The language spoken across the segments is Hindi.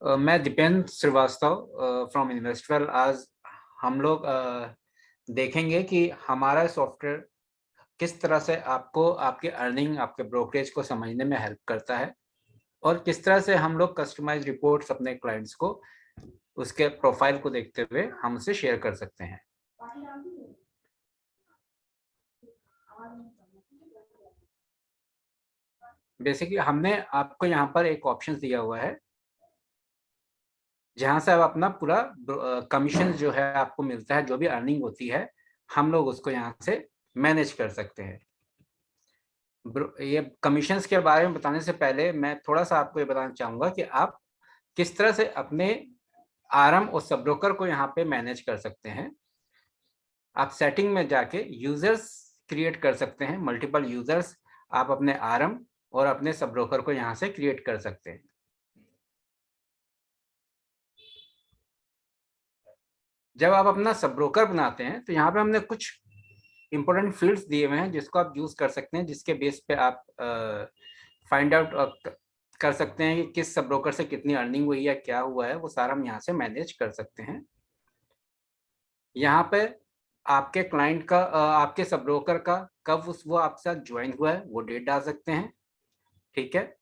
मैं दीपेंद्र श्रीवास्तव फ्रॉम इन्वेस्टवेल। आज हम लोग देखेंगे कि हमारा सॉफ्टवेयर किस तरह से आपको आपके अर्निंग, आपके ब्रोकरेज को समझने में हेल्प करता है और किस तरह से हम लोग कस्टमाइज रिपोर्ट्स अपने क्लाइंट्स को उसके प्रोफाइल को देखते हुए हम उसे शेयर कर सकते हैं। बेसिकली हमने आपको यहाँ पर एक ऑप्शन दिया हुआ है जहां से आप अपना पूरा कमीशन जो है आपको मिलता है, जो भी अर्निंग होती है हम लोग उसको यहाँ से मैनेज कर सकते हैं। ये कमीशंस के बारे में बताने से पहले मैं थोड़ा सा आपको ये बताना चाहूंगा कि आप किस तरह से अपने आरएम और सब ब्रोकर को यहाँ पे मैनेज कर सकते हैं। आप सेटिंग में जाके यूजर्स क्रिएट कर सकते हैं, मल्टीपल यूजर्स आप अपने आरएम और अपने सब ब्रोकर को यहाँ से क्रिएट कर सकते हैं। जब आप अपना सब ब्रोकर बनाते हैं तो यहाँ पे हमने कुछ इंपॉर्टेंट फील्ड्स दिए हुए हैं जिसको आप यूज कर सकते हैं, जिसके बेस पे आप फाइंड आउट कर सकते हैं कि किस सब ब्रोकर से कितनी अर्निंग हुई है, क्या हुआ है, वो सारा हम यहाँ से मैनेज कर सकते हैं। यहाँ पे आपके क्लाइंट का आपके सब ब्रोकर का कब वो आपके साथ ज्वाइन हुआ है वो डेट डाल सकते हैं। ठीक है,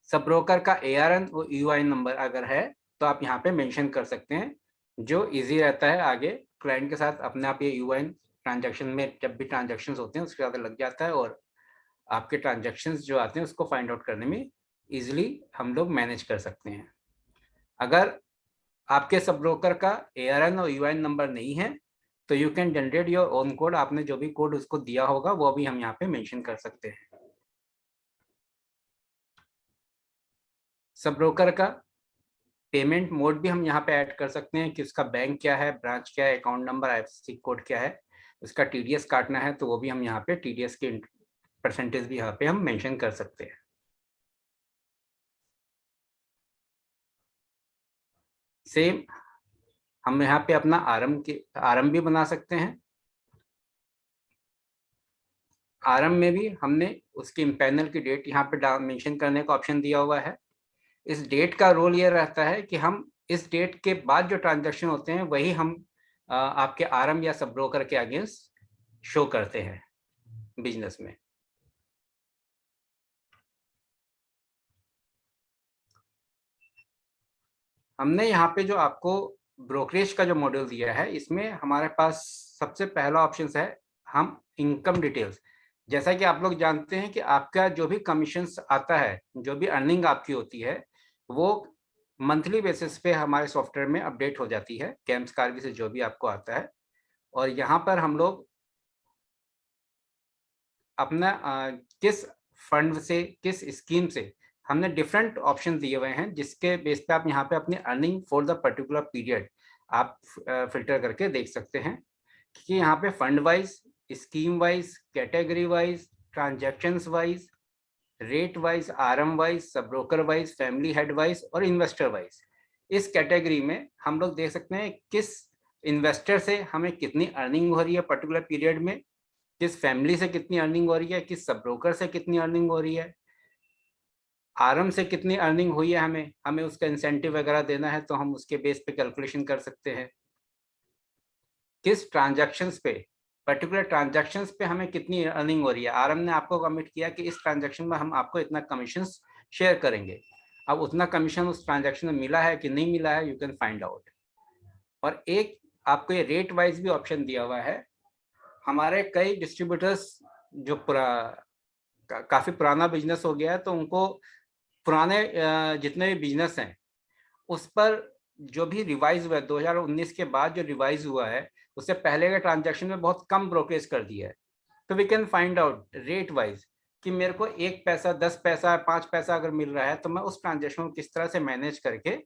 सब ब्रोकर का ARN और UIN नंबर अगर है तो आप यहाँ पे मेंशन कर सकते हैं, जो इजी रहता है आगे क्लाइंट के साथ। अपने आप ये UIN ट्रांजैक्शन में जब भी ट्रांजैक्शंस होते हैं उसके ज़्यादा लग जाता है और आपके ट्रांजैक्शंस जो आते हैं उसको फाइंड आउट करने में इजीली हम लोग मैनेज कर सकते हैं। अगर आपके सब ब्रोकर का ARN और UIN नंबर नहीं है तो you can generate your own code. आपने जो भी कोड उसको दिया होगा वो भी हम यहाँ पे मेंशन कर सकते हैं। सब ब्रोकर का पेमेंट मोड भी हम यहाँ पे ऐड कर सकते हैं कि उसका बैंक क्या है, ब्रांच क्या है, अकाउंट नंबर, IFSC कोड क्या है, उसका TDS काटना है तो वो भी हम यहाँ पे TDS के परसेंटेज भी यहाँ पे हम मेंशन कर सकते हैं। सेम हम यहाँ पे अपना आरएम भी बना सकते हैं। आरएम में भी हमने उसकी इम्पैनल की डेट यहाँ पे मेंशन करने का ऑप्शन दिया हुआ है। इस डेट का रोल ये रहता है कि हम इस डेट के बाद जो ट्रांजैक्शन होते हैं वही हम आपके आरएम या सब ब्रोकर के अगेंस्ट शो करते हैं बिजनेस में। हमने यहाँ पे जो आपको ब्रोकरेज का जो मॉड्यूल दिया है इसमें हमारे पास सबसे पहला ऑप्शन है हम इनकम डिटेल्स। जैसा कि आप लोग जानते हैं कि आपका जो भी कमीशन आता है, जो भी अर्निंग आपकी होती है वो मंथली बेसिस पे हमारे सॉफ्टवेयर में अपडेट हो जाती है, कैम्स कार्गी से जो भी आपको आता है। और यहाँ पर हम लोग अपना किस फंड से, किस स्कीम से, हमने डिफरेंट ऑप्शन दिए हुए हैं जिसके बेस पे आप यहाँ पे अपनी earning for the particular period आप फिल्टर करके देख सकते हैं कि यहाँ पे fund wise, scheme wise, category wise, transactions wise, rate wise, RM wise, sub broker wise, family head wise और इन्वेस्टर वाइज। इस कैटेगरी में हम लोग देख सकते हैं किस इन्वेस्टर से हमें कितनी अर्निंग हो रही है पर्टिकुलर पीरियड में, किस फैमिली से कितनी अर्निंग हो रही है, किस सब ब्रोकर से कितनी अर्निंग हो रही है, आरएम से कितनी अर्निंग हुई है, हमें हमें उसका इंसेंटिव वगैरह देना है तो हम उसके बेस पे कैलकुलेशन कर सकते हैं। किस ट्रांजैक्शंस पे, पर्टिकुलर ट्रांजैक्शंस पे हमें कितनी अर्निंग हो रही है। आरएम ने आपको कमिट किया कि इस ट्रांजैक्शन में हम आपको इतना कमीशन शेयर करेंगे। अब उतना कमीशन उस ट्रांजैक्शन में मिला है कि नहीं मिला है, यू कैन फाइंड आउट। और एक आपको ये रेट वाइज भी ऑप्शन दिया हुआ है। हमारे कई डिस्ट्रीब्यूटर्स जो काफी पुराना बिजनेस हो गया है तो उनको पुराने जितने भी बिजनेस हैं उस पर जो भी रिवाइज हुआ है 2019 के बाद जो रिवाइज हुआ है उससे पहले के ट्रांजैक्शन में बहुत कम ब्रोकरेज कर दिया है। तो we can find out rate wise कि मेरे को 1 पैसा, 10 पैसा, 5 पैसा अगर मिल रहा है तो मैं उस ट्रांजैक्शन को किस तरह से मैनेज करके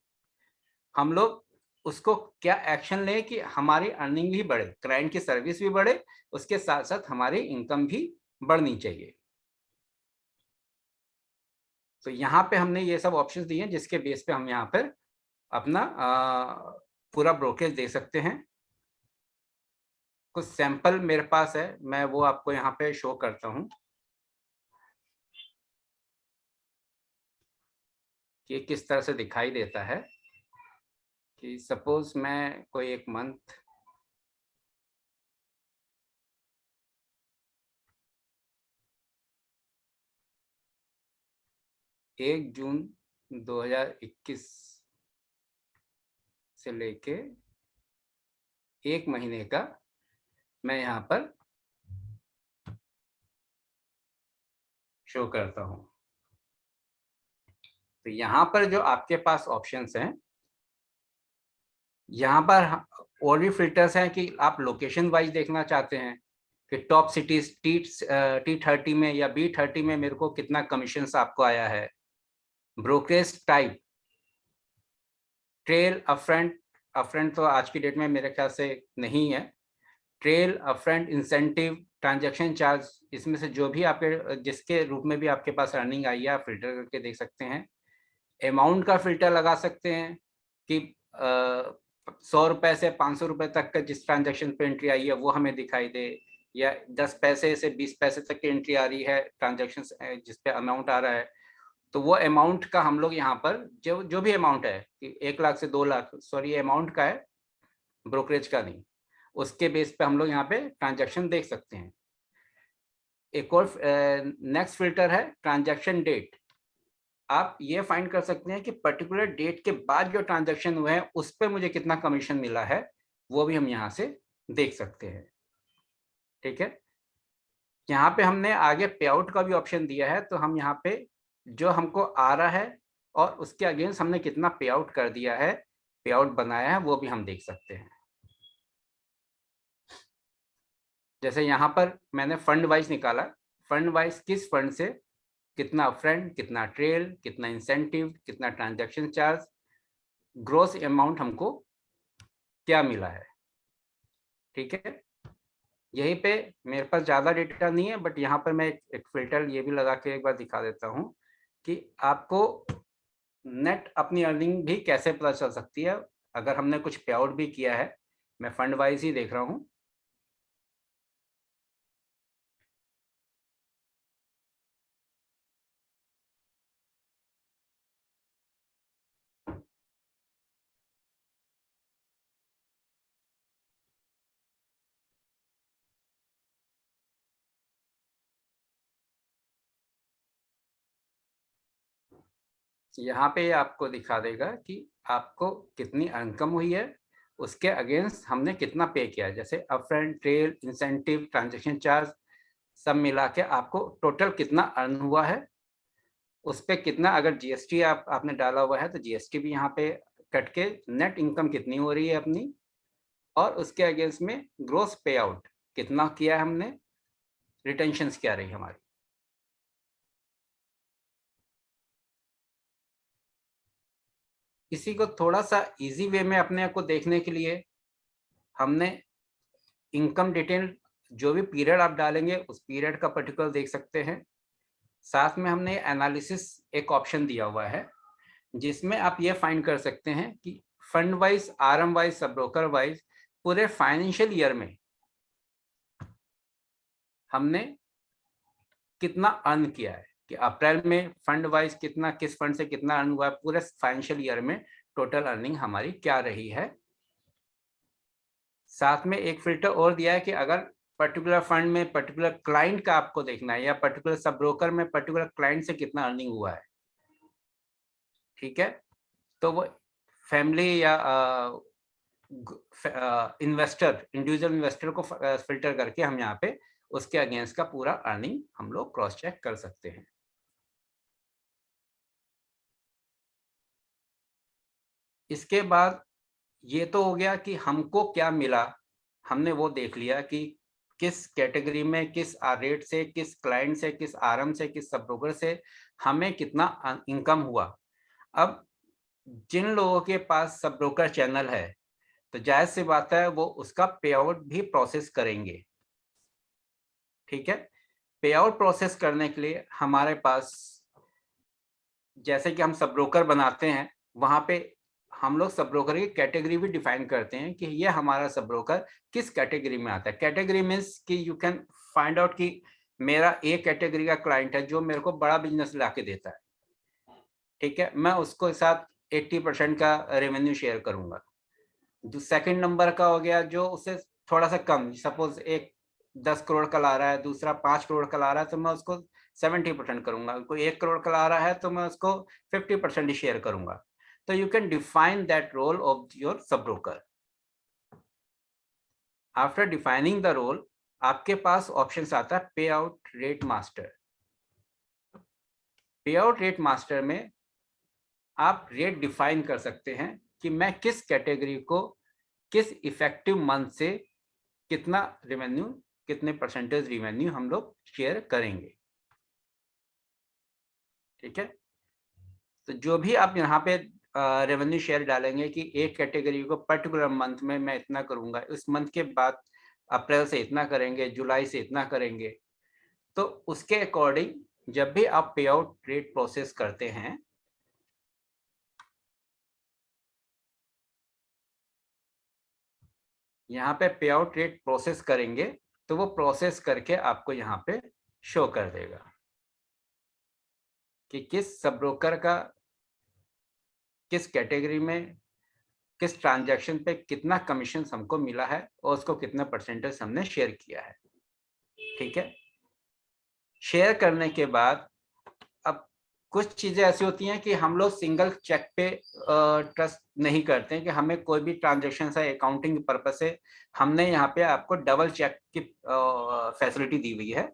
हम लोग उसको क्या एक्शन लें कि हमारी अर्निंग भी बढ़े, क्लाइंट की सर्विस भी बढ़े, उसके साथ साथ हमारी इनकम भी बढ़नी चाहिए। तो यहाँ पे हमने ये सब ऑप्शंस दिए हैं जिसके बेस पे हम यहाँ पर अपना पूरा ब्रोकरेज दे सकते हैं। कुछ सैंपल मेरे पास है, मैं वो आपको यहाँ पे शो करता हूँ। कि किस तरह से दिखाई देता है कि सपोज मैं कोई एक मंथ 1 जून 2021 से लेके 1 महीने का मैं यहाँ पर शो करता हूँ। तो यहाँ पर जो आपके पास ऑप्शंस हैं, यहाँ पर और भी फिल्टर्स हैं कि आप लोकेशन वाइज देखना चाहते हैं कि टॉप सिटीज T30 में या B30 में मेरे को कितना कमीशंस आपको आया है। ब्रोकरेज टाइप, ट्रेल, अपफ्रंट तो आज की डेट में मेरे ख्याल से नहीं है। Trail, upfront, incentive, transaction charge, इसमें से जो भी आपके जिसके रूप में भी आपके पास अर्निंग आई है आप फिल्टर करके देख सकते हैं। अमाउंट का फिल्टर लगा सकते हैं कि 100 रुपए से 500 रुपए तक का जिस ट्रांजैक्शन पे एंट्री आई है वो हमें दिखाई दे, या 10 पैसे से 20 पैसे तक की एंट्री आ रही है ट्रांजैक्शन जिस पे अमाउंट आ रहा है, तो वो अमाउंट का हम लोग यहाँ पर जो भी अमाउंट है कि 1 लाख से 2 लाख, सॉरी ये अमाउंट का है, ब्रोकरेज का नहीं, उसके बेस पे हम लोग यहाँ पे ट्रांजैक्शन देख सकते हैं। एक और नेक्स्ट फिल्टर है ट्रांजैक्शन डेट। आप ये फाइंड कर सकते हैं कि पर्टिकुलर डेट के बाद जो ट्रांजैक्शन हुए हैं उस पर मुझे कितना कमीशन मिला है, वो भी हम यहाँ से देख सकते हैं। ठीक है, यहाँ पे हमने आगे पे आउट का भी ऑप्शन दिया है, तो हम यहाँ पे जो हमको आ रहा है और उसके अगेंस्ट हमने कितना पे आउट कर दिया है, पे आउट बनाया है, वो भी हम देख सकते हैं। जैसे यहाँ पर मैंने फंड वाइज निकाला, फंड वाइज किस फंड से कितना अपफ्रंट, कितना ट्रेल, कितना इंसेंटिव, कितना ट्रांजैक्शन चार्ज, ग्रोस अमाउंट हमको क्या मिला है। ठीक है, यहीं पे मेरे पास ज़्यादा डेटा नहीं है, बट यहाँ पर मैं एक फिल्टर ये भी लगा के एक बार दिखा देता हूँ कि आपको नेट अपनी अर्निंग भी कैसे पता चल सकती है अगर हमने कुछ पे आउट भी किया है। मैं फंड वाइज ही देख रहा हूँ। यहाँ पे आपको दिखा देगा कि आपको कितनी इनकम हुई है, उसके अगेंस्ट हमने कितना पे किया है। जैसे upfront, trail, incentive, transaction charge सब मिला के आपको टोटल कितना अर्न हुआ है, उस पे कितना, अगर जीएसटी आपने डाला हुआ है तो जीएसटी भी यहाँ पे कट के नेट इनकम कितनी हो रही है अपनी, और उसके अगेंस्ट में ग्रोस पे आउट कितना किया है हमने, रिटेंशंस क्या रही हमारी। इसी को थोड़ा सा इजी वे में अपने आप को देखने के लिए हमने इनकम डिटेल, जो भी पीरियड आप डालेंगे उस पीरियड का पर्टिकुलर देख सकते हैं। साथ में हमने एनालिसिस एक ऑप्शन दिया हुआ है जिसमें आप ये फाइंड कर सकते हैं कि fund wise, RM wise, sub broker wise पूरे फाइनेंशियल ईयर में हमने कितना अर्न किया है, कि अप्रैल में फंड वाइज कितना, किस फंड से कितना अर्न हुआ है, पूरे फाइनेंशियल ईयर में टोटल अर्निंग हमारी क्या रही है। साथ में एक फिल्टर और दिया है कि अगर पर्टिकुलर फंड में पर्टिकुलर क्लाइंट का आपको देखना है, या पर्टिकुलर सब ब्रोकर में पर्टिकुलर क्लाइंट से कितना अर्निंग हुआ है। ठीक है, तो वो फैमिली या इन्वेस्टर, इंडिविजुअल इन्वेस्टर को फिल्टर करके हम यहाँ पे उसके अगेंस्ट का पूरा अर्निंग हम लोग क्रॉस चेक कर सकते हैं। इसके बाद ये तो हो गया कि हमको क्या मिला, हमने वो देख लिया कि किस कैटेगरी में, किस रेट से, किस क्लाइंट से, किस आरएम से, किस सब ब्रोकर से हमें कितना इनकम हुआ। अब जिन लोगों के पास सब ब्रोकर चैनल है तो जायज सी बात है वो उसका पे आउट भी प्रोसेस करेंगे। ठीक है, पे आउट प्रोसेस करने के लिए हमारे पास, जैसे कि हम सब ब्रोकर बनाते हैं, वहां पे हम लोग सब ब्रोकर की कैटेगरी भी डिफाइन करते हैं कि ये हमारा सब ब्रोकर किस कैटेगरी में आता है। कैटेगरी मीन्स कि यू कैन फाइंड आउट कि मेरा ए कैटेगरी का क्लाइंट है जो मेरे को बड़ा बिजनेस ला के देता है, ठीक है, मैं उसको साथ 80% का रेवेन्यू शेयर करूंगा। जो सेकंड नंबर का हो गया जो उससे थोड़ा सा कम, सपोज एक 10 करोड़ का ला रहा है, दूसरा 5 करोड़ का ला रहा है, तो मैं उसको 70% करूंगा। कोई 1 करोड़ का ला रहा है तो मैं उसको 50% ही शेयर करूंगा। तो you can define that role of your sub broker. After defining the role, आपके पास ऑप्शंस आता है pay out rate master. Pay out rate master में आप रेट डिफाइन कर सकते हैं कि मैं किस कैटेगरी को किस इफेक्टिव मंथ से कितना रेवेन्यू, कितने परसेंटेज रेवेन्यू हम लोग शेयर करेंगे। ठीक है, तो जो भी आप यहाँ पे रेवेन्यू शेयर डालेंगे कि एक कैटेगरी को पर्टिकुलर मंथ में मैं इतना करूंगा, इस मंथ के बाद अप्रैल से इतना करेंगे, जुलाई से इतना करेंगे, तो उसके अकॉर्डिंग जब भी आप पे आउट रेट प्रोसेस करते हैं, यहाँ पे पे आउट रेट प्रोसेस करेंगे तो वो प्रोसेस करके आपको यहाँ पे शो कर देगा कि किस सब ब्रोकर का किस कैटेगरी में किस ट्रांजैक्शन पे कितना कमीशन हमको मिला है और उसको कितना परसेंटेज हमने शेयर किया है। ठीक है, शेयर करने के बाद अब कुछ चीजें ऐसी होती हैं कि हम लोग सिंगल चेक पे ट्रस्ट नहीं करते हैं कि हमें कोई भी ट्रांजैक्शन है अकाउंटिंग पर्पज से हमने यहाँ पे आपको डबल चेक की फैसिलिटी दी हुई है।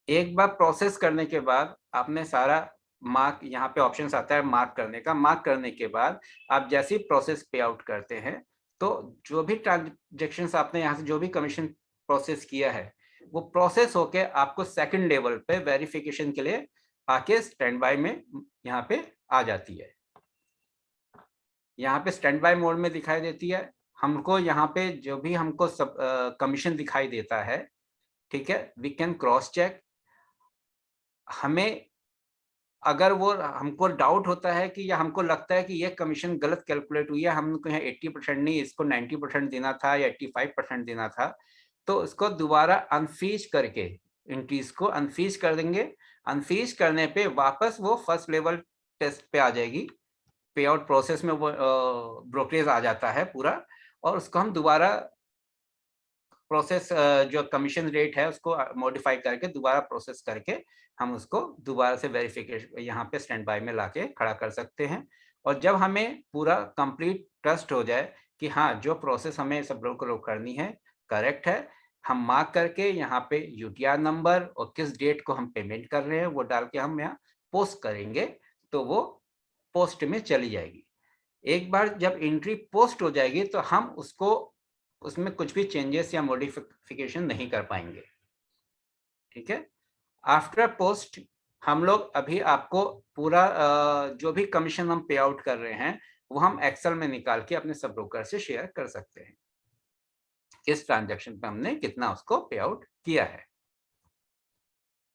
एक बार प्रोसेस करने के बाद आपने सारा मार्क, यहाँ पे ऑप्शन आता है मार्क करने का, मार्क करने के बाद आप जैसे ही प्रोसेस पे आउट करते हैं तो जो भी ट्रांजेक्शन आपने यहाँ से जो भी कमीशन प्रोसेस किया है वो प्रोसेस होके आपको सेकंड लेवल पे वेरिफिकेशन के लिए आके स्टैंड बाय में यहाँ पे आ जाती है। यहाँ पे स्टैंड बाय मोड में दिखाई देती है हमको, यहाँ पे जो भी हमको सब कमीशन दिखाई देता है, ठीक है, वी कैन क्रॉस चेक। हमें अगर वो हमको डाउट होता है कि या हमको लगता है कि ये कमीशन गलत कैलकुलेट हुई है, हमको यहाँ 80% नहीं इसको 90% देना था या 85% देना था, तो इसको दोबारा अनफीज करके एंट्रीज को अनफीज कर देंगे। अनफीज करने पे वापस वो फर्स्ट लेवल टेस्ट पे आ जाएगी, पे आउट प्रोसेस में वो ब्रोकरेज आ जाता है पूरा, और उसको हम दोबारा प्रोसेस जो कमीशन रेट है उसको मॉडिफाई करके दोबारा प्रोसेस करके हम उसको दोबारा से वेरिफिकेशन यहाँ पे स्टैंड बाय में लाके खड़ा कर सकते हैं। और जब हमें पूरा कंप्लीट ट्रस्ट हो जाए कि हाँ जो प्रोसेस हमें सब ब्रोकर को करनी है करेक्ट है, हम मार्क करके यहाँ पे यूटीआर नंबर और किस डेट को हम पेमेंट कर रहे हैं वो डाल के हम यहाँ पोस्ट करेंगे तो वो पोस्ट में चली जाएगी। एक बार जब एंट्री पोस्ट हो जाएगी तो हम उसको उसमें कुछ भी चेंजेस या मॉडिफिकेशन नहीं कर पाएंगे। ठीक है, आफ्टर पोस्ट हम लोग अभी आपको पूरा जो भी कमीशन हम पे आउट कर रहे हैं वो हम एक्सेल में निकाल के अपने सब ब्रोकर से शेयर कर सकते हैं, किस ट्रांजैक्शन पे हमने कितना उसको पे आउट किया है।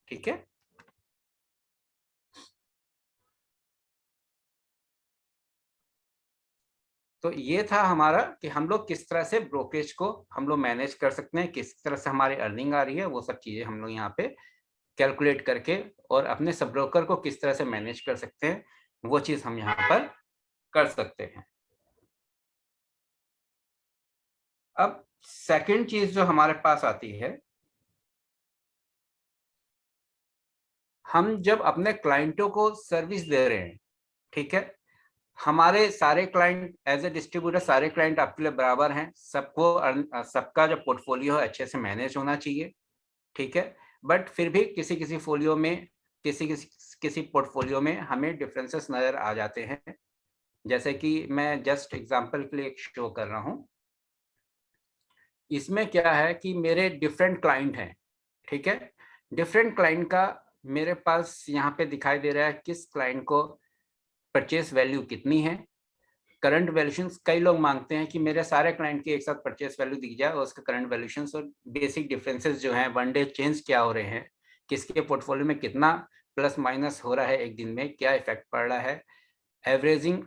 ठीक है, तो ये था हमारा कि हम लोग किस तरह से ब्रोकरेज को हम लोग मैनेज कर सकते हैं, किस तरह से हमारी अर्निंग आ रही है, वो सब चीजें हम लोग यहाँ पे कैलकुलेट करके और अपने सब ब्रोकर को किस तरह से मैनेज कर सकते हैं वो चीज हम यहाँ पर कर सकते हैं। अब सेकंड चीज जो हमारे पास आती है, हम जब अपने क्लाइंटों को सर्विस दे रहे हैं, ठीक है, हमारे सारे क्लाइंट एज ए डिस्ट्रीब्यूटर सारे क्लाइंट आपके लिए बराबर हैं, सबको सबका जो पोर्टफोलियो है अच्छे से मैनेज होना चाहिए। ठीक है, बट फिर भी किसी किसी फोलियो में किसी पोर्टफोलियो में हमें डिफरेंसेस नजर आ जाते हैं। जैसे कि मैं जस्ट एग्जांपल के लिए एक शो कर रहा हूँ, इसमें क्या है कि मेरे डिफरेंट क्लाइंट हैं। ठीक है, डिफरेंट क्लाइंट का मेरे पास यहाँ पे दिखाई दे रहा है किस क्लाइंट को परचेस वैल्यू कितनी है, करंट वैल्यूशंस। कई लोग मांगते हैं कि मेरे सारे क्लाइंट की एक साथ परचेस वैल्यू दी जाए और उसका करंट वैल्यूशंस और बेसिक डिफरेंसेस जो हैं वन डे चेंज क्या हो रहे हैं, किसके पोर्टफोलियो में कितना प्लस माइनस हो रहा है एक दिन में, क्या इफेक्ट पड़ रहा है, एवरेजिंग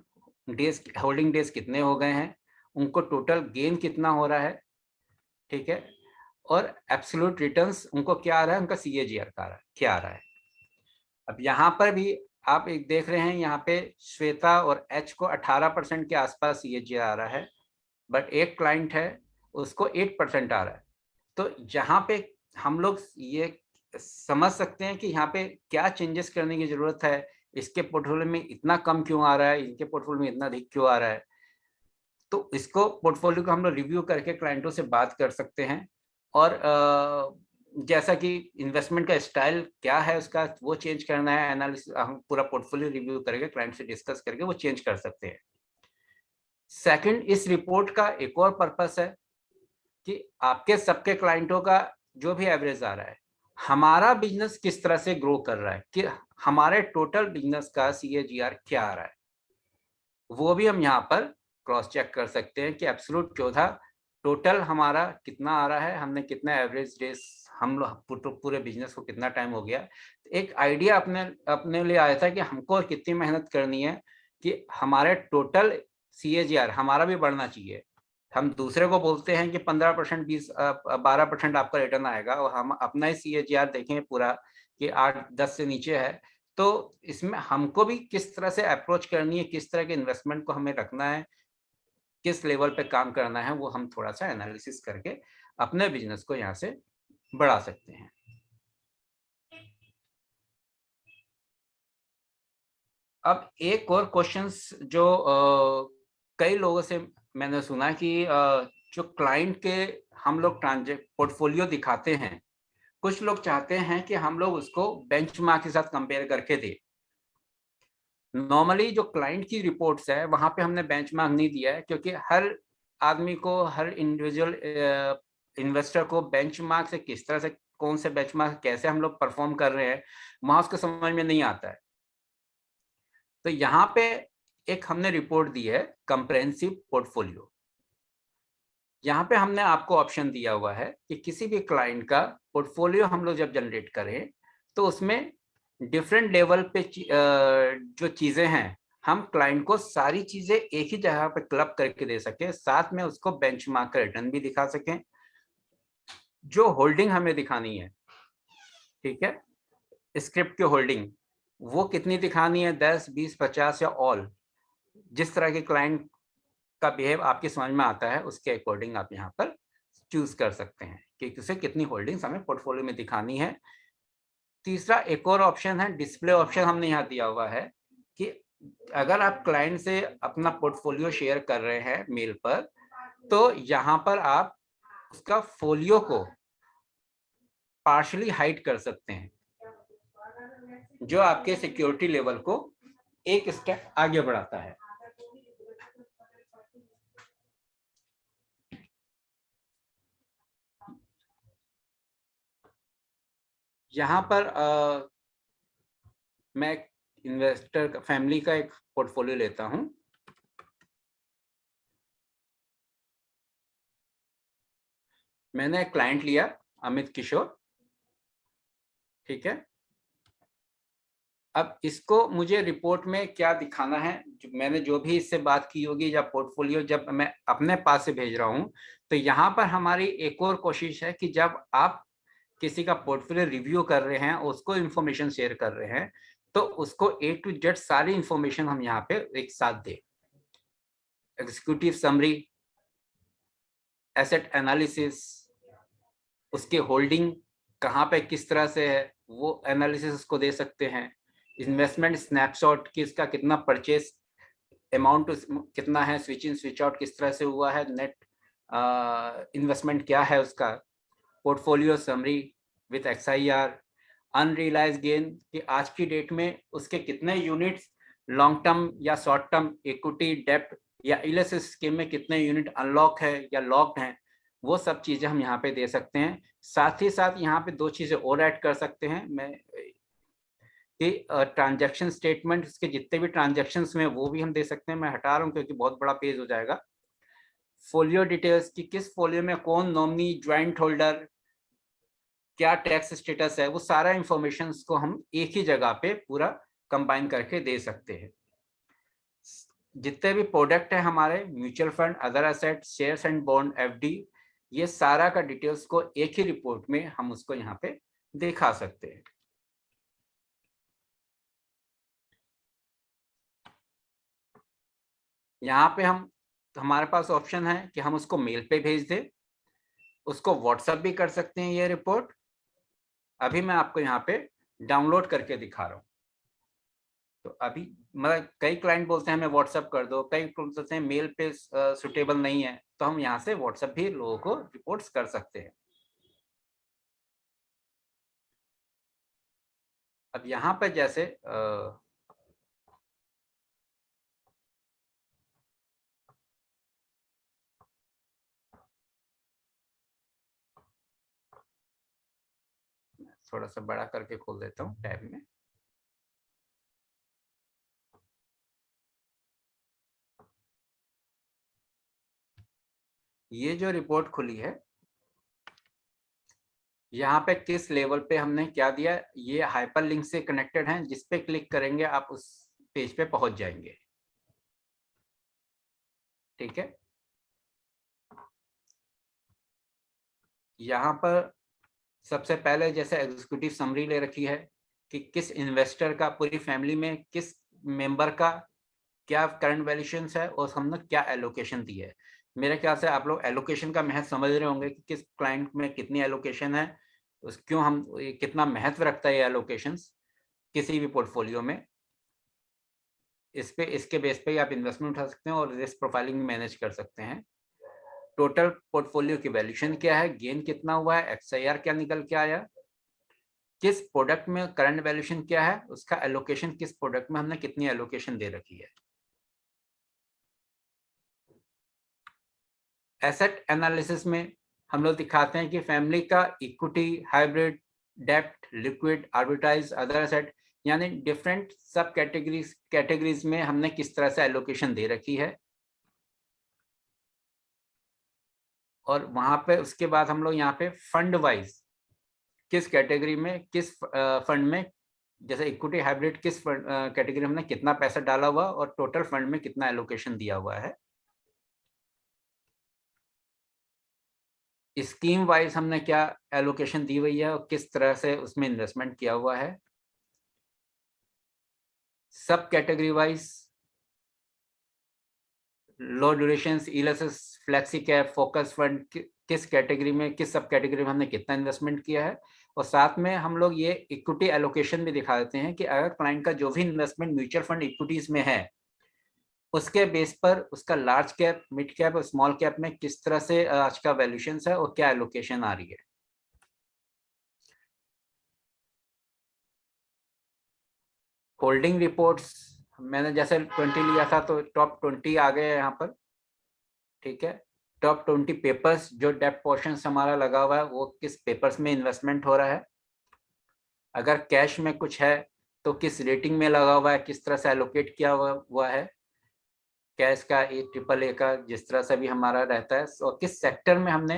डेज होल्डिंग डेज कितने हो गए हैं, उनको टोटल गेन कितना हो रहा है। ठीक है, और एब्सोल्यूट रिटर्न्स उनको क्या आ रहा है, उनका CAGR का क्या आ रहा है। अब यहाँ पर भी आप एक देख रहे हैं यहाँ पे श्वेता और एच को 18% के आसपास CAGR आ रहा है, बट एक क्लाइंट है उसको 8% आ रहा है। तो यहाँ पे हम लोग ये समझ सकते हैं कि यहाँ पे क्या चेंजेस करने की जरूरत है, इसके पोर्टफोलियो में इतना कम क्यों आ रहा है, इनके पोर्टफोलियो में इतना अधिक क्यों आ रहा है। तो इसको पोर्टफोलियो को हम लोग रिव्यू करके क्लाइंटों से बात कर सकते हैं, और जैसा कि इन्वेस्टमेंट का स्टाइल क्या है उसका, वो चेंज करना है, एनालिसिस हम पूरा पोर्टफोलियो रिव्यू करके क्लाइंट से डिस्कस करके वो चेंज कर सकते हैं। सेकंड, इस रिपोर्ट का एक और पर्पस है कि आपके सबके क्लाइंटों का जो भी एवरेज आ रहा है, हमारा बिजनेस किस तरह से ग्रो कर रहा है, कि हमारे टोटल बिजनेस का CAGR क्या आ रहा है, वो भी हम यहाँ पर क्रॉस चेक कर सकते हैं कि एब्सोल्यूट 14 टोटल हमारा कितना आ रहा है, हमने कितना एवरेज डेज, हम लोग पूरे बिजनेस को कितना टाइम हो गया। एक आइडिया अपने अपने लिए आया था कि हमको कितनी मेहनत करनी है कि हमारे टोटल CAGR हमारा भी बढ़ना चाहिए। हम दूसरे को बोलते हैं कि 15%, 12% आपका रिटर्न आएगा, और हम अपना ही CAGR देखें पूरा कि 8-10 से नीचे है। तो इसमें हमको भी किस तरह से अप्रोच करनी है, किस तरह के इन्वेस्टमेंट को हमें रखना है, किस लेवल पे काम करना है, वो हम थोड़ा सा एनालिसिस करके अपने बिजनेस को यहाँ से बढ़ा सकते हैं। अब एक और क्वेश्चंस जो कई लोगों से मैंने सुना कि जो क्लाइंट के हम लोग पोर्टफोलियो दिखाते हैं, कुछ लोग चाहते हैं कि हम लोग उसको बेंचमार्क के साथ कंपेयर करके दें। नॉर्मली जो क्लाइंट की रिपोर्ट्स है वहां पे हमने बेंचमार्क नहीं दिया है, क्योंकि हर आदमी को, हर इंडिविजुअल इन्वेस्टर को बेंचमार्क से किस तरह से, कौन से बेंचमार्क कैसे हम लोग परफॉर्म कर रहे हैं, वहां उसको समझ में नहीं आता है। तो यहाँ पे एक हमने रिपोर्ट दी है, कंप्रेहेंसिव पोर्टफोलियो। यहाँ पे हमने आपको ऑप्शन दिया हुआ है कि किसी भी क्लाइंट का पोर्टफोलियो हम लोग जब जनरेट करें तो उसमें डिफरेंट लेवल पे जो चीजें हैं, हम क्लाइंट को सारी चीजें एक ही जगह पे क्लब करके दे सके, साथ में उसको बेंचमार्क का रिटर्न भी दिखा सकें। जो होल्डिंग हमें दिखानी है, ठीक है, स्क्रिप्ट की होल्डिंग वो कितनी दिखानी है, 10, 20, 50 या ऑल, जिस तरह के क्लाइंट का बिहेव आपकी समझ में आता है उसके अकॉर्डिंग आप यहाँ पर चूज कर सकते हैं कि उसे कितनी होल्डिंग्स हमें पोर्टफोलियो में दिखानी है। तीसरा एक और ऑप्शन है, डिस्प्ले ऑप्शन हमने यहाँ दिया हुआ है कि अगर आप क्लाइंट से अपना पोर्टफोलियो शेयर कर रहे हैं मेल पर, तो यहाँ पर आप उसका फोलियो को पार्शली हाइड कर सकते हैं, जो आपके सिक्योरिटी लेवल को एक स्टेप आगे बढ़ाता है। यहाँ पर मैं इन्वेस्टर फैमिली का एक पोर्टफोलियो लेता हूं। मैंने एक क्लाइंट लिया, अमित किशोर, ठीक है। अब इसको मुझे रिपोर्ट में क्या दिखाना है, मैंने जो भी इससे बात की होगी या पोर्टफोलियो जब मैं अपने पास से भेज रहा हूं, तो यहाँ पर हमारी एक और कोशिश है कि जब आप किसी का पोर्टफोलियो रिव्यू कर रहे हैं, उसको इंफॉर्मेशन शेयर कर रहे हैं, तो उसको A to Z सारी इंफॉर्मेशन हम यहाँ पे एक साथ दें। एग्जीक्यूटिव समरी, एसेट एनालिसिस, उसके होल्डिंग कहाँ पे किस तरह से है वो एनालिसिस उसको दे सकते हैं। इन्वेस्टमेंट स्नैपशॉट कि इसका कितना परचेस अमाउंट कितना है, स्विच इन स्विच आउट किस तरह से हुआ है, नेट इन्वेस्टमेंट क्या है उसका, portfolio summary with XIR, unrealised gain कि आज की डेट में उसके कितने यूनिट्स लॉन्ग टर्म या शॉर्ट टर्म इक्विटी डेप्ट या इलेसिस स्कीम में कितने यूनिट अनलॉक है या लॉक्ड हैं, वो सब चीजें हम यहाँ पे दे सकते हैं। साथ ही साथ यहाँ पे दो चीजें और ऐड कर सकते हैं मैं कि ट्रांजैक्शन स्टेटमेंट, इसके जितने भी ट्रांजैक्शन में वो भी हम दे सकते हैं। मैं हटा रहा हूँ क्योंकि बहुत बड़ा पेज हो जाएगा। फोलियो डिटेल्स कि किस फोलियो में कौन नॉमिनी, ज्वाइंट होल्डर, क्या टैक्स स्टेटस है, वो सारा इंफॉर्मेशन को हम एक ही जगह पे पूरा कंबाइन करके दे सकते हैं। जितने भी प्रोडक्ट है हमारे, mutual fund, other asset, shares and bond, FD, ये सारा का डिटेल्स को एक ही रिपोर्ट में हम उसको यहाँ पे दिखा सकते हैं। यहाँ पे हमारे पास ऑप्शन है कि हम उसको मेल पे भेज दें, उसको व्हाट्सएप भी कर सकते हैं ये रिपोर्ट। अभी मैं आपको यहाँ पे डाउनलोड करके दिखा रहा हूँ। तो अभी मतलब कई क्लाइंट बोलते हैं हमें व्हाट्सएप कर दो, कई बोलते हैं मेल पे सुटेबल नहीं है, तो हम यहाँ से व्हाट्सएप भी लोगों को रिपोर्ट्स कर सकते हैं। अब यहाँ पे जैसे थोड़ा सा बड़ा करके खोल देता हूँ टैब में। ये जो रिपोर्ट खुली है, यहाँ पे किस लेवल पे हमने क्या दिया, ये हाइपर लिंक से कनेक्टेड है, जिस पे क्लिक करेंगे आप उस पेज पे पहुंच जाएंगे। ठीक है, यहाँ पर सबसे पहले जैसे एग्जीक्यूटिव समरी ले रखी है कि किस इन्वेस्टर का, पूरी फैमिली में किस मेंबर का क्या करंट वैल्यूएशन है और हमने क्या एलोकेशन दी है। मेरे ख्याल से आप लोग एलोकेशन का महत्व समझ रहे होंगे कि किस क्लाइंट में कितनी एलोकेशन है, क्यों हम कितना महत्व रखता है ये एलोकेशन किसी भी पोर्टफोलियो में। इसके बेस पे आप इन्वेस्टमेंट उठा सकते हैं और रिस्क प्रोफाइलिंग मैनेज कर सकते हैं। टोटल पोर्टफोलियो की वैल्यूएशन क्या है, गेन कितना हुआ है, एक्सआईआर क्या निकल के आया, किस प्रोडक्ट में करंट वैल्यूएशन क्या है, उसका एलोकेशन किस प्रोडक्ट में हमने कितनी एलोकेशन दे रखी है। एसेट एनालिसिस में हम लोग दिखाते हैं कि फैमिली का इक्विटी, हाइब्रिड, डेप्ट, लिक्विड, आर्बिट्राइज, अदर एसेट, यानी डिफरेंट सब कैटेगरीज में हमने किस तरह से एलोकेशन दे रखी है। और वहां पे उसके बाद हम लोग यहाँ पे फंड वाइज किस कैटेगरी में किस फंड में, जैसे इक्विटी हाइब्रिड किस कैटेगरी में कितना पैसा डाला हुआ और टोटल फंड में कितना एलोकेशन दिया हुआ है। स्कीम वाइज हमने क्या एलोकेशन दी हुई है और किस तरह से उसमें इन्वेस्टमेंट किया हुआ है। Subcategory wise low duration, ELSS, flexi cap, focus fund किस कैटेगरी में, किस सब कैटेगरी में हमने कितना इन्वेस्टमेंट किया है। और साथ में हम लोग ये इक्विटी एलोकेशन भी दिखा देते हैं कि अगर क्लाइंट का जो भी इन्वेस्टमेंट म्यूचुअल फंड इक्विटीज में है, उसके बेस पर उसका लार्ज कैप, मिड कैप और स्मॉल कैप में किस तरह से आज का वैल्यूएशन है और क्या एलोकेशन आ रही है। होल्डिंग रिपोर्ट्स मैंने जैसे 20 लिया था तो टॉप 20 आ गए यहाँ पर। ठीक है, टॉप 20 पेपर्स जो डेप्ट पोर्शन हमारा लगा हुआ है वो किस पेपर्स में इन्वेस्टमेंट हो रहा है। अगर कैश में कुछ है तो किस रेटिंग में लगा हुआ है, किस तरह से एलोकेट किया हुआ है कैश का, AAA का, जिस तरह से भी हमारा रहता है, और किस सेक्टर में हमने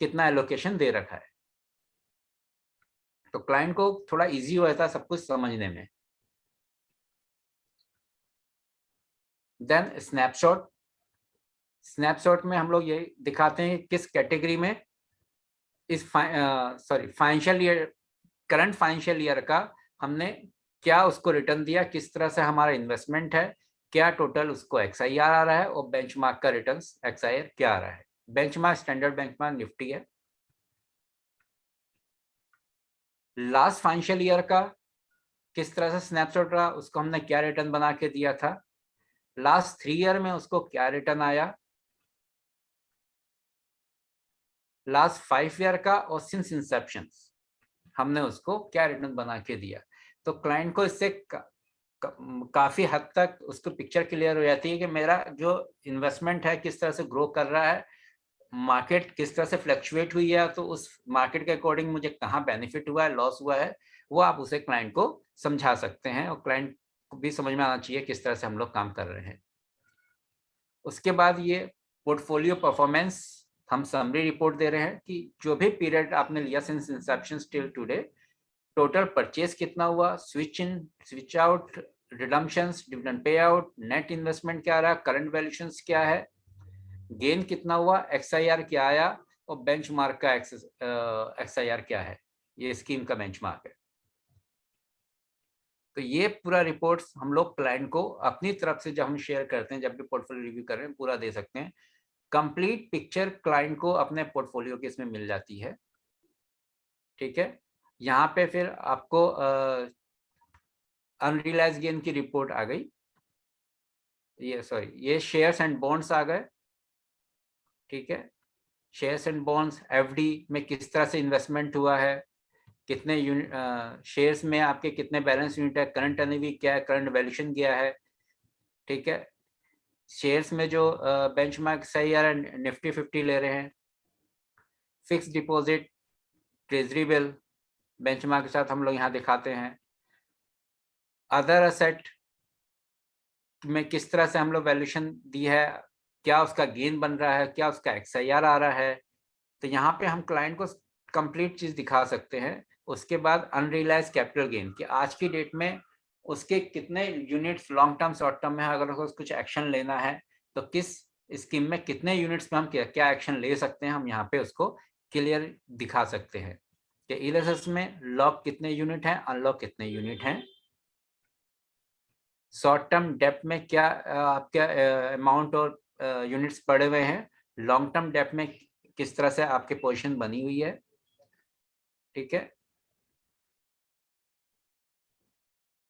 कितना एलोकेशन दे रखा है। तो क्लाइंट को थोड़ा इजी हो जाता है सब कुछ समझने में। देन स्नैपशॉट, स्नैपशॉट में हम लोग ये दिखाते हैं किस कैटेगरी में इस financial year, current financial year का हमने क्या उसको रिटर्न दिया, किस तरह से हमारा इन्वेस्टमेंट है, क्या टोटल उसको XIR आ रहा है और बेंचमार्क का रिटर्न XIR क्या आ रहा है। बेंचमार्क स्टैंडर्ड बेंचमार्क निफ्टी है। लास्ट फाइनेंशियल ईयर का किस तरह से स्नैपशॉट रहा, उसको हमने क्या रिटर्न बना के दिया था, लास्ट 3 ईयर में उसको क्या रिटर्न आया, लास्ट 5 ईयर का और सिंस इंसेप्शन हमने उसको क्या रिटर्न बना के दिया। तो क्लाइंट को इससे काफी हद तक उसको पिक्चर क्लियर हो जाती है कि मेरा जो इन्वेस्टमेंट है किस तरह से ग्रो कर रहा है, मार्केट किस तरह से फ्लक्चुएट हुई है, तो उस मार्केट के अकॉर्डिंग मुझे कहाँ बेनिफिट हुआ है, लॉस हुआ है, वो आप उसे क्लाइंट को समझा सकते हैं और क्लाइंट को भी समझ में आना चाहिए किस तरह से हम लोग काम कर रहे हैं। उसके बाद ये पोर्टफोलियो परफॉर्मेंस हम समरी रिपोर्ट दे रहे हैं कि जो भी पीरियड आपने लिया since inception till today, total purchase कितना हुआ, switch in, switch out, redemptions, dividend payout, net investment क्या रहा, करंट वैल्यूएशंस क्या है, गेन कितना हुआ, XIR क्या आया और बेंचमार्क का XIR क्या है। ये स्कीम का बेंचमार्क है। तो ये पूरा रिपोर्ट्स हम लोग क्लाइंट को अपनी तरफ से जब हम शेयर करते हैं, जब भी पोर्टफोलियो रिव्यू कर रहे हैं, पूरा दे सकते हैं। कंप्लीट पिक्चर क्लाइंट को अपने पोर्टफोलियो की इसमें मिल जाती है। ठीक है, यहाँ पे फिर आपको अनरियलाइज गेन की रिपोर्ट आ गई, ये शेयर्स एंड बॉन्ड्स आ गए। ठीक है, शेयर्स एंड बॉन्ड्स, एफडी में किस तरह से इन्वेस्टमेंट हुआ है, कितने यूनिट शेयर्स में आपके कितने बैलेंस यूनिट है, करंट एनएवी क्या है, करंट वैल्यूएशन क्या है। ठीक है, शेयर्स में जो बेंचमार्क सही आ रहा है, निफ्टी 50 ले रहे हैं। Fix deposit, treasury bill benchmark के साथ हम लोग यहाँ दिखाते हैं। अदर असेट में किस तरह से हम लोग वैल्यूएशन दी है, क्या उसका गेन बन रहा है, क्या उसका एक्सआईआर आ रहा है। तो यहाँ पे हम क्लाइंट को कंप्लीट चीज दिखा सकते हैं। उसके बाद अनरियलाइज कैपिटल गेन कि आज की डेट में उसके कितने units long term short term में, अगर उसको कुछ एक्शन लेना है तो किस स्कीम में कितने यूनिट्स में हम क्या एक्शन ले सकते हैं, हम यहाँ पे उसको क्लियर दिखा सकते हैं कि इलेक्ट्रिसिटी में लॉक कितने यूनिट हैं, अनलॉक कितने यूनिट हैं। शॉर्ट टर्म डेप्ट में क्या आपका अमाउंट और यूनिट्स पड़े हुए हैं, लॉन्ग टर्म डेप्ट में किस तरह से आपकी पोजीशन बनी हुई है। ठीक है,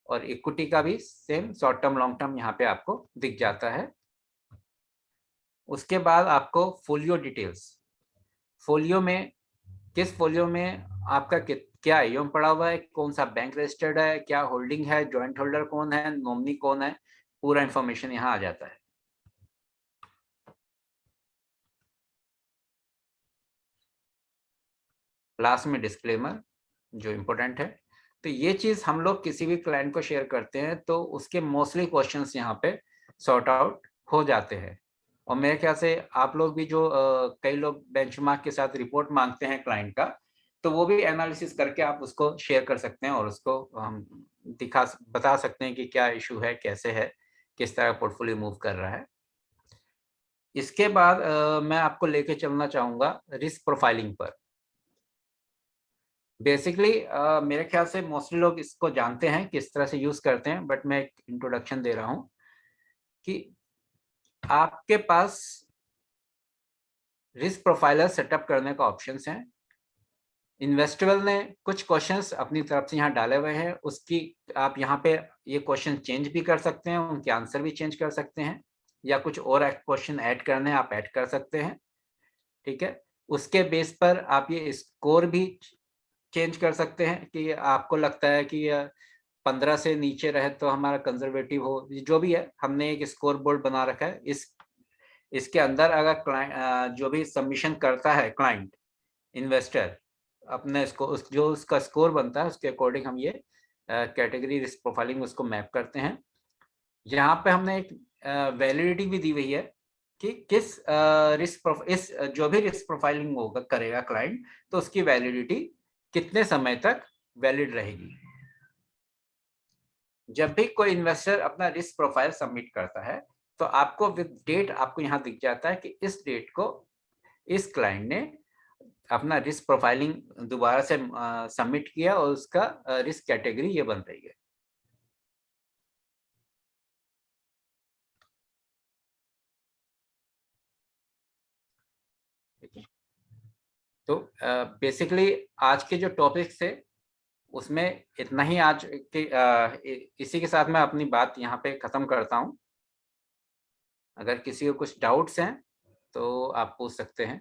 और इक्विटी का भी same short term long term यहाँ पे आपको दिख जाता है। उसके बाद आपको फोलियो डिटेल्स, फोलियो में किस फोलियो में आपका क्या एम पड़ा हुआ है, कौन सा बैंक रजिस्टर्ड है, क्या होल्डिंग है, ज्वाइंट होल्डर कौन है, नॉमिनी कौन है, पूरा इंफॉर्मेशन यहाँ आ जाता है। लास्ट में डिस्क्लेमर जो इम्पोर्टेंट है। तो ये चीज हम लोग किसी भी क्लाइंट को शेयर करते हैं तो उसके मोस्टली क्वेश्चंस यहाँ पे सॉर्ट आउट हो जाते हैं। और मेरे ख्याल से आप लोग भी जो कई लोग बेंचमार्क के साथ रिपोर्ट मांगते हैं क्लाइंट का, तो वो भी एनालिसिस करके आप उसको शेयर कर सकते हैं और उसको हम बता सकते हैं कि क्या इशू है, कैसे है, किस तरह पोर्टफोलियो मूव कर रहा है। इसके बाद मैं आपको लेके चलना चाहूंगा रिस्क प्रोफाइलिंग पर। बेसिकली मेरे ख्याल से मोस्टली लोग इसको जानते हैं किस तरह से यूज करते हैं, बट मैं एक इंट्रोडक्शन दे रहा हूं कि आपके पास रिस्क प्रोफाइलर सेटअप करने का ऑप्शंस हैं। इन्वेस्टेबल ने कुछ क्वेश्चंस अपनी तरफ से यहाँ डाले हुए हैं, उसकी आप यहाँ पे ये क्वेश्चन चेंज भी कर सकते हैं, उनके आंसर भी चेंज कर सकते हैं, या कुछ और क्वेश्चन ऐड करने हैं आप ऐड कर सकते हैं। ठीक है, उसके बेस पर आप ये स्कोर भी चेंज कर सकते हैं कि आपको लगता है कि 15 से नीचे रहे तो हमारा कंजर्वेटिव हो, जो भी है। हमने एक स्कोर बोर्ड बना रखा है, इसके अंदर अगर क्लाइंट जो भी सबमिशन करता है क्लाइंट इन्वेस्टर अपने जो उसका स्कोर बनता है उसके अकॉर्डिंग हम ये कैटेगरी रिस्क प्रोफाइलिंग उसको मैप करते हैं। यहाँ पे हमने एक वैलिडिटी भी दी हुई है कि किस इस जो भी रिस्क प्रोफाइलिंग होगा करेगा क्लाइंट, तो उसकी वैलिडिटी कितने समय तक वैलिड रहेगी। जब भी कोई इन्वेस्टर अपना रिस्क प्रोफाइल सबमिट करता है तो आपको विद डेट आपको यहाँ दिख जाता है कि इस डेट को इस क्लाइंट ने अपना रिस्क प्रोफाइलिंग दोबारा से सबमिट किया और उसका रिस्क कैटेगरी ये बन रही है। तो बेसिकली आज के जो टॉपिक्स थे उसमें इतना ही। आज के इसी के साथ मैं अपनी बात यहाँ पे खत्म करता हूँ। अगर किसी को कुछ डाउट्स हैं तो आप पूछ सकते हैं।